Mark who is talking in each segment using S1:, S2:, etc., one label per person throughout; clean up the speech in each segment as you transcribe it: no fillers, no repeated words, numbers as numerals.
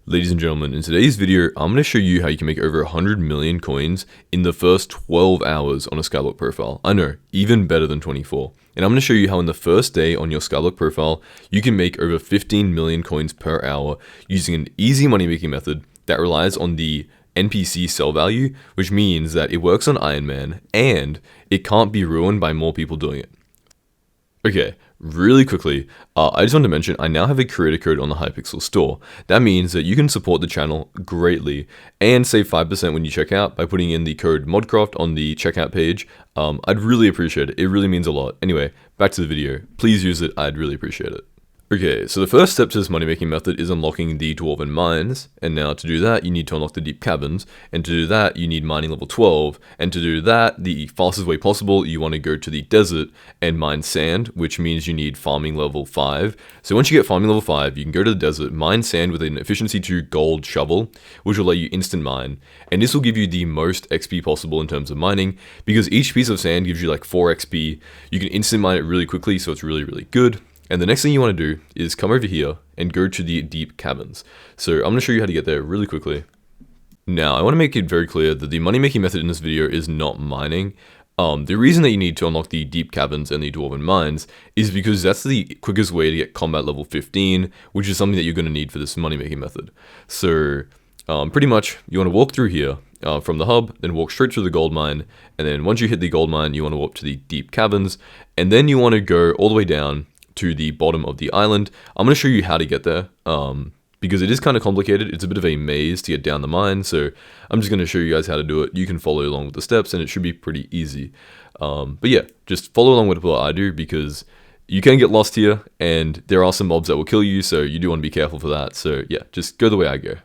S1: Ladies and gentlemen, in today's video, I'm going to show you how you can make over 100 million coins in the first 12 hours on a Skyblock profile. I know, even better than 24. And I'm going to show you how in the first day on your Skyblock profile, you can make over 15 million coins per hour using an easy money making method that relies on the NPC sell value, which means that it works on Iron Man and it can't be ruined by more people doing it. Okay, really quickly, I just want to mention I now have a creator code on the Hypixel store. That means that you can support the channel greatly and save 5% when you check out by putting in the code ModCraft on the checkout page. I'd really appreciate it. It really means a lot. Anyway, back to the video. Please use it. I'd really appreciate it. Okay, so the first step to this money making method is unlocking the Dwarven mines, and now to do that you need to unlock the deep caverns, and to do that you need mining level 12, and to do that the fastest way possible you want to go to the desert and mine sand, which means you need farming level 5. So once you get farming level 5 you can go to the desert, mine sand with an efficiency 2 gold shovel, which will let you instant mine, and this will give you the most XP possible in terms of mining, because each piece of sand gives you like 4 XP, you can instant mine it really quickly, so it's really good. And the next thing you want to do is come over here and go to the deep caverns. So I'm going to show you how to get there really quickly. Now, I want to make it very clear that the money making method in this video is not mining. The reason that you need to unlock the deep caverns and the Dwarven mines is because that's the quickest way to get combat level 15, which is something that you're going to need for this money making method. So pretty much you want to walk through here from the hub, then walk straight to the gold mine, and then once you hit the gold mine you want to walk to the deep caverns, and then you want to go all the way down to the bottom of the island. I'm going to show you how to get there, because it is kind of complicated. It's a bit of a maze to get down the mine, so I'm just going to show you guys how to do it. You can follow along with the steps and it should be pretty easy. But yeah, just follow along with what I do, because you can get lost here and there are some mobs that will kill you, so you do want to be careful for that. So yeah, just go the way I go.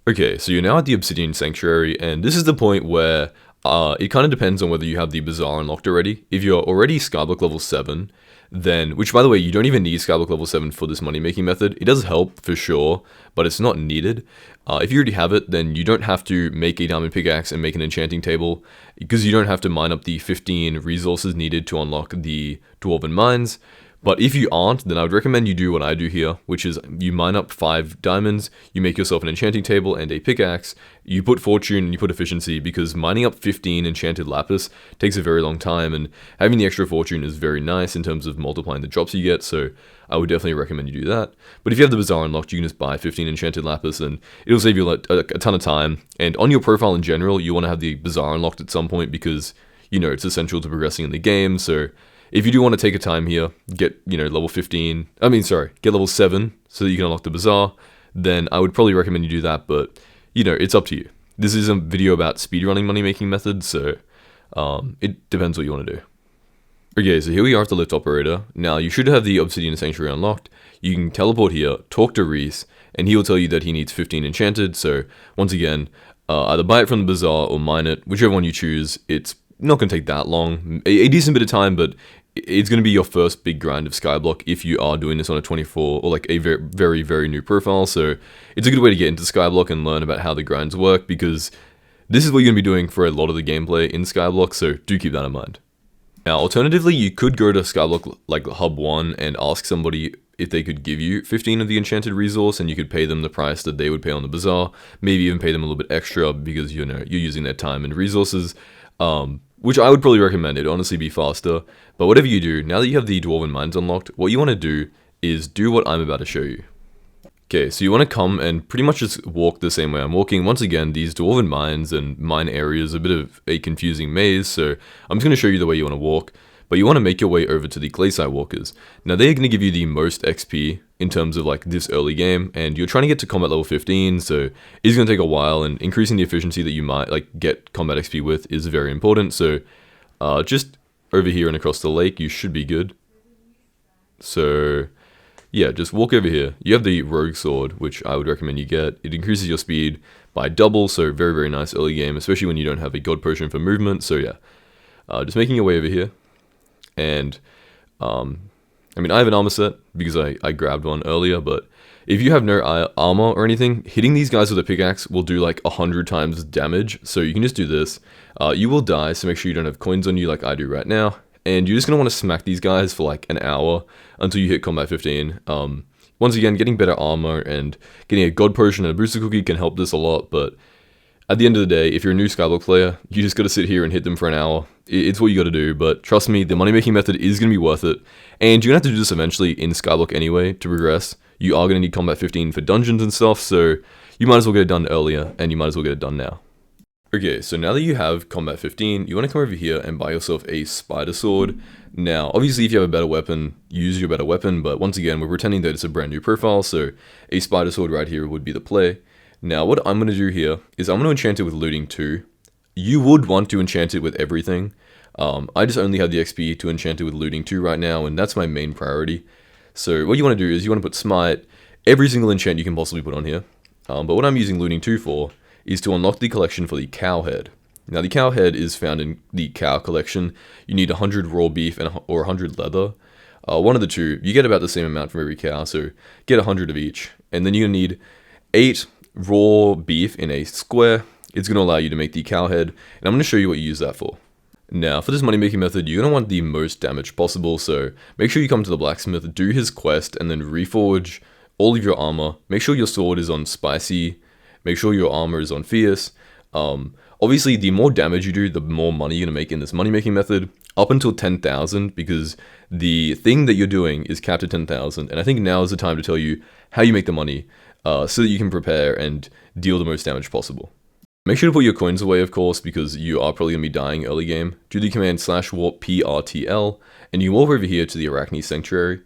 S1: Okay, so you're now at the Obsidian Sanctuary, and this is the point where it kind of depends on whether you have the Bazaar unlocked already. If you're already Skyblock level 7, then, which by the way, you don't even need Skyblock level 7 for this money making method. It does help for sure, but it's not needed. If you already have it, then you don't have to make a diamond pickaxe and make an enchanting table, because you don't have to mine up the 15 resources needed to unlock the Dwarven mines. But if you aren't, then I would recommend you do what I do here, which is you mine up 5 diamonds, you make yourself an enchanting table and a pickaxe, you put fortune and you put efficiency, because mining up 15 enchanted lapis takes a very long time, and having the extra fortune is very nice in terms of multiplying the drops you get, so I would definitely recommend you do that. But if you have the Bazaar unlocked, you can just buy 15 enchanted lapis and it'll save you a ton of time. And on your profile in general, you want to have the Bazaar unlocked at some point, because, you know, it's essential to progressing in the game, so if you do want to take a time here, get, level 15, get level 7 so that you can unlock the Bazaar, then I would probably recommend you do that, but, it's up to you. This is a video about speedrunning money making methods, so it depends what you want to do. Okay, so here we are at the lift operator. Now, you should have the Obsidian Sanctuary unlocked. You can teleport here, talk to Reese, and he will tell you that he needs 15 enchanted, so once again, either buy it from the Bazaar or mine it, whichever one you choose. It's not going to take that long, a decent bit of time, but it's going to be your first big grind of Skyblock if you are doing this on a 24 or like a very, very, very new profile. So it's a good way to get into Skyblock and learn about how the grinds work, because this is what you're going to be doing for a lot of the gameplay in Skyblock, so do keep that in mind. Now, alternatively, you could go to Skyblock like Hub 1 and ask somebody if they could give you 15 of the enchanted resource, and you could pay them the price that they would pay on the bazaar, maybe even pay them a little bit extra because, you know, you're using their time and resources, which I would probably recommend. It'd honestly be faster. But whatever you do, now that you have the Dwarven mines unlocked, what you want to do is do what I'm about to show you. Okay, so you want to come and pretty much just walk the same way I'm walking. Once again, these Dwarven mines and mine areas are a bit of a confusing maze, so I'm just going to show you the way you want to walk. But you want to make your way over to the Glacier Walkers. Now, they're going to give you the most XP in terms of like this early game, and you're trying to get to combat level 15, so it's going to take a while, and increasing the efficiency that you might like get combat XP with is very important. So just over here and across the lake, you should be good. So yeah, just walk over here. You have the Rogue Sword, which I would recommend you get. It increases your speed by double, so very, very nice early game, especially when you don't have a God Potion for movement. So yeah, just making your way over here. And, I mean, I have an armor set because I grabbed one earlier, but if you have no armor or anything, hitting these guys with a pickaxe will do like 100 times damage. So you can just do this. You will die, so make sure you don't have coins on you like I do right now. And you're just going to want to smack these guys for like an hour until you hit combat 15. Once again, getting better armor and getting a God Potion and a booster cookie can help this a lot, but at the end of the day, if you're a new Skyblock player, you just got to sit here and hit them for an hour. It's what you got to do, but trust me, the money-making method is going to be worth it. And you're going to have to do this eventually in Skyblock anyway to progress. You are going to need combat 15 for dungeons and stuff, so you might as well get it done earlier, and you might as well get it done now. Okay, so now that you have combat 15, you want to come over here and buy yourself a spider sword. Now, obviously, if you have a better weapon, use your better weapon, but once again, we're pretending that it's a brand new profile, so a spider sword right here would be the play. Now, what I'm going to do here is I'm going to enchant it with looting 2. You would want to enchant it with everything. I just only have the XP to enchant it with looting 2 right now, and that's my main priority. So what you want to do is you want to put smite, every single enchant you can possibly put on here. But what I'm using looting 2 for is to unlock the collection for the cow head. Now, the cow head is found in the cow collection. You need 100 raw beef or 100 leather. One of the two. You get about the same amount from every cow, so get 100 of each. And then you're going to need 8 raw beef in a square. It's going to allow you to make the cow head, and I'm going to show you what you use that for. Now, for this money making method, you're going to want the most damage possible, so make sure you come to the blacksmith, do his quest, and then reforge all of your armor. Make sure your sword is on spicy, make sure your armor is on fierce. Obviously, the more damage you do, the more money you're going to make in this money making method, up until 10,000, because the thing that you're doing is capped at 10,000, and I think now is the time to tell you how you make the money, so that you can prepare and deal the most damage possible. Make sure to put your coins away, of course, because you are probably going to be dying early game. Do the command /warp PRTL, and you walk over here to the Arachne Sanctuary.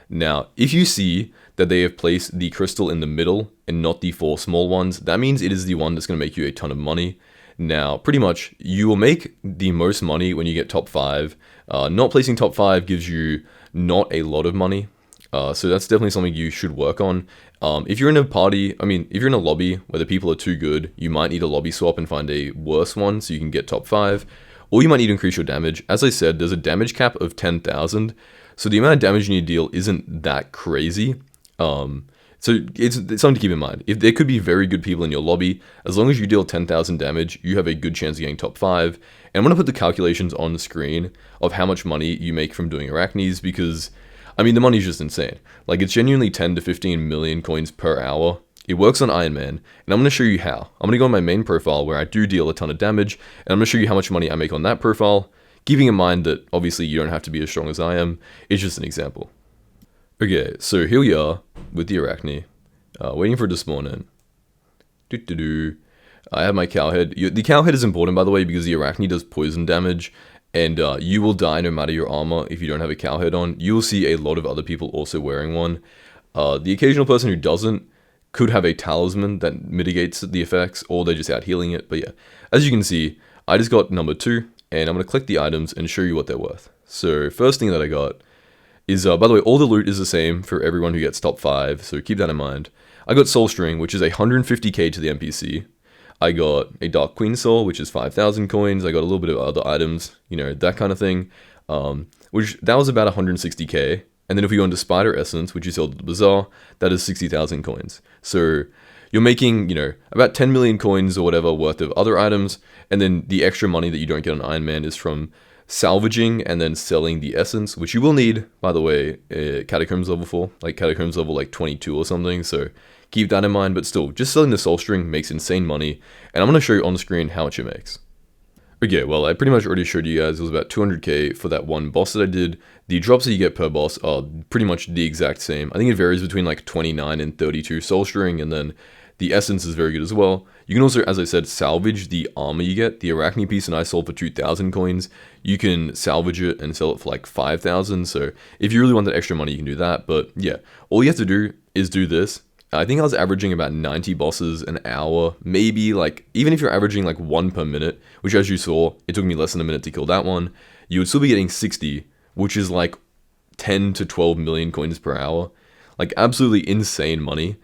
S1: Now, if you see that they have placed the crystal in the middle and not the 4 small ones, that means it is the one that's going to make you a ton of money. Now, pretty much, you will make the most money when you get top 5. Not placing top 5 gives you not a lot of money. So that's definitely something you should work on. If you're in a party, if you're in a lobby where the people are too good, you might need a lobby swap and find a worse one so you can get top 5. Or you might need to increase your damage. As I said, there's a damage cap of 10,000. So the amount of damage you need to deal isn't that crazy. So it's something to keep in mind. If there could be very good people in your lobby, as long as you deal 10,000 damage, you have a good chance of getting top 5. And I'm going to put the calculations on the screen of how much money you make from doing Arachnes, because the money's just insane. Like, it's genuinely 10 to 15 million coins per hour. It works on Iron Man, and I'm going to show you how. I'm going to go on my main profile where I do deal a ton of damage, and I'm going to show you how much money I make on that profile, keeping in mind that obviously you don't have to be as strong as I am. It's just an example. Okay, so here we are with the Arachne, waiting for it to spawn in. I have my cow head. The cow head is important, by the way, because the Arachne does poison damage, and you will die no matter your armor if you don't have a cow head on. You will see a lot of other people also wearing one. The occasional person who doesn't could have a talisman that mitigates the effects, or they're just out healing it. But yeah, as you can see, I just got number 2, and I'm going to click the items and show you what they're worth. So first thing that I got is, by the way, all the loot is the same for everyone who gets top 5, so keep that in mind. I got Soul String, which is 150k to the NPC. I got a Dark Queen Soul, which is 5,000 coins. I got a little bit of other items, that kind of thing. which that was about 160k. And then if we go into Spider Essence, which you sell at the Bazaar, that is 60,000 coins. So you're making, about 10 million coins or whatever worth of other items, and then the extra money that you don't get on Iron Man is from salvaging and then selling the essence, which you will need, by the way, Catacombs level 4, like Catacombs level like 22 or something, so keep that in mind. But still, just selling the soul string makes insane money, and I'm going to show you on the screen how much it makes. Okay, well, I pretty much already showed you guys it was about 200k for that one boss that I did. The drops that you get per boss are pretty much the exact same. I think it varies between like 29 and 32 soul string, and then the essence is very good as well. You can also, as I said, salvage the armor you get. The Arachne piece and I sold for 2,000 coins. You can salvage it and sell it for like 5,000. So if you really want that extra money, you can do that. But yeah, all you have to do is do this. I think I was averaging about 90 bosses an hour, maybe like, even if you're averaging like 1 per minute, which as you saw, it took me less than a minute to kill that one, you would still be getting 60, which is like 10 to 12 million coins per hour. Like absolutely insane money.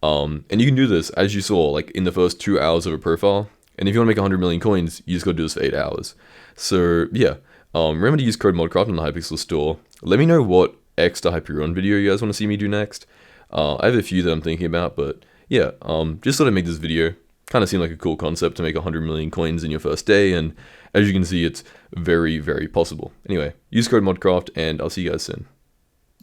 S1: And you can do this, as you saw, like in the first 2 hours of a profile. And if you want to make 100 million coins, you just gotta do this for 8 hours. So yeah, remember to use code MODCRAFT in the Hypixel store. Let me know what extra Hyperion video you guys want to see me do next. I have a few that I'm thinking about, but yeah, just thought I'd make this video. Kind of seemed like a cool concept to make 100 million coins in your first day, and as you can see, it's very, very possible. Anyway, use code MODCRAFT, and I'll see you guys soon.